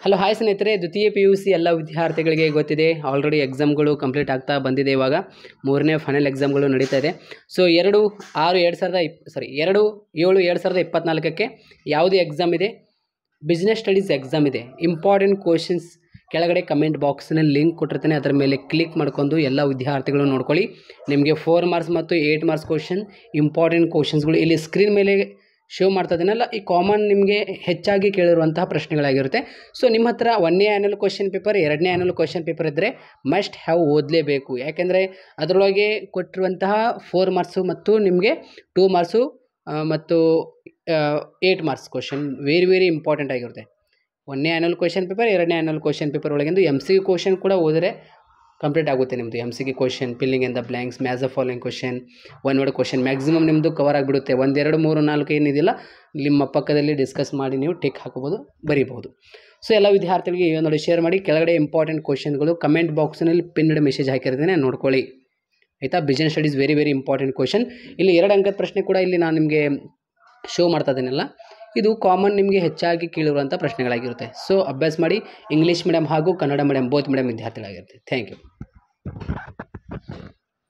Hello hi ಸ್ನೇಹಿತರೆ, ದ್ವಿತೀಯ PUC ಎಲ್ಲ ವಿದ್ಯಾರ್ಥಿಗಳಿಗೆ ಗೊತ್ತಿದೆ. ಆಲ್ರೆಡಿ ಎಕ್ಸಾಮ್ಗಳು ಕಂಪ್ಲೀಟ್ ಆಗ್ತಾ ಬಂದಿದೆ. ಇವಾಗ ಮೂರನೇ ಫೈನಲ್ ಎಕ್ಸಾಮ್ಗಳು ನಡೀತಾ ಇದೆ. ಸೊ 2/7/2024ಕ್ಕೆ ಯಾವುದೇ ಎಕ್ಸಾಮ್ ಇದೆ, ಬಿಸ್ನೆಸ್ ಸ್ಟಡೀಸ್ ಎಕ್ಸಾಮ್ ಇದೆ. ಇಂಪಾರ್ಟೆಂಟ್ ಕ್ವಶನ್ಸ್ ಕೆಳಗಡೆ ಕಮೆಂಟ್ ಬಾಕ್ಸ್ನಲ್ಲಿ ಲಿಂಕ್ ಕೊಟ್ಟಿರ್ತಾನೆ, ಅದರ ಮೇಲೆ ಕ್ಲಿಕ್ ಮಾಡ್ಕೊಂಡು ಎಲ್ಲ ವಿದ್ಯಾರ್ಥಿಗಳು ನೋಡ್ಕೊಳ್ಳಿ. ನಿಮಗೆ 4 ಮಾರ್ಕ್ಸ್ ಮತ್ತು 8 ಮಾರ್ಕ್ಸ್ ಕ್ವಶನ್ ಇಂಪಾರ್ಟೆಂಟ್ ಕ್ವಶನ್ಸ್ಗಳು ಇಲ್ಲಿ ಸ್ಕ್ರೀನ್ ಮೇಲೆ ಶೋ ಮಾಡ್ತಾ ಇದ್ದೀನಲ್ಲ, ಈ ಕಾಮನ್ ನಿಮಗೆ ಹೆಚ್ಚಾಗಿ ಕೇಳಿರುವಂತಹ ಪ್ರಶ್ನೆಗಳಾಗಿರುತ್ತೆ. ಸೊ ನಿಮ್ಮ ಹತ್ರ 1ನೇ ಆ್ಯನುವಲ್ ಕ್ವಶನ್ ಪೇಪರ್, 2ನೇ ಆ್ಯನುವಲ್ ಕ್ವಶನ್ ಪೇಪರ್ ಇದ್ದರೆ ಮಸ್ಟ್ ಹ್ಯಾವ್ ಓದಲೇಬೇಕು. ಯಾಕೆಂದರೆ ಅದರೊಳಗೆ ಕೊಟ್ಟಿರುವಂತಹ 4 ಮಾರ್ಕ್ಸು ಮತ್ತು ನಿಮಗೆ 2 ಮಾರ್ಕ್ಸು ಮತ್ತು 8 ಮಾರ್ಕ್ಸ್ ಕ್ವಶನ್ ವೆರಿ ಇಂಪಾರ್ಟೆಂಟ್ ಆಗಿರುತ್ತೆ. 1ನೇ ಆ್ಯನುವಲ್ ಕ್ವಶನ್ ಪೇಪರ್, 2ನೇ ಆ್ಯನುವಲ್ ಕ್ವಶನ್ ಪೇಪರ್ ಒಳಗಿಂದು MCQ ಕ್ವಶನ್ ಕೂಡ ಓದಿದ್ರೆ ಕಂಪ್ಲೀಟ್ ಆಗುತ್ತೆ ನಿಮ್ಮದು. MCQ question, filling in the blanks, match the following question, one word question maximum ನಿಮ್ಮದು ಕವರ್ ಆಗಿಬಿಡುತ್ತೆ. 1 2 3 4 ಏನಿದೆಯಲ್ಲ ನಿಮ್ಮ ಪಕ್ಕದಲ್ಲಿ ಡಿಸ್ಕಸ್ ಮಾಡಿ ನೀವು ಟಿಕ್ ಹಾಕೋಬೋದು, ಬರೀಬಹುದು. ಸೊ ಎಲ್ಲ ವಿದ್ಯಾರ್ಥಿಗಳಿಗೆ ಈ ನೋಡಿ ಶೇರ್ ಮಾಡಿ. ಕೆಳಗಡೆ ಇಂಪಾರ್ಟೆಂಟ್ ಕ್ವಶನ್ಗಳು ಕಮೆಂಟ್ ಬಾಕ್ಸ್ನಲ್ಲಿ ಪಿನ್ಡ್ ಮೆಸೇಜ್ ಹಾಕಿರ್ತೀನಿ, ನೋಡ್ಕೊಳ್ಳಿ ಆಯಿತಾ. Business studies very important question. ಇಲ್ಲಿ 2 ಅಂಕದ ಪ್ರಶ್ನೆ ಕೂಡ ಇಲ್ಲಿ ನಾನು ನಿಮಗೆ ಶೋ ಮಾಡ್ತಾ ಇದ್ದೀನಲ್ಲ, ಇದು ಕಾಮನ್ ನಿಮಗೆ ಹೆಚ್ಚಾಗಿ ಕೇಳಿರುವಂಥ ಪ್ರಶ್ನೆಗಳಾಗಿರುತ್ತೆ. ಸೊ ಅಭ್ಯಾಸ ಮಾಡಿ. ಇಂಗ್ಲೀಷ್ ಮೀಡಿಯಮ್ ಹಾಗೂ ಕನ್ನಡ ಮೀಡಿಯಮ್ ಬೋತ್ ಮೀಡಿಯಮ್ ವಿದ್ಯಾರ್ಥಿಗಳಾಗಿರುತ್ತೆ. Thank you.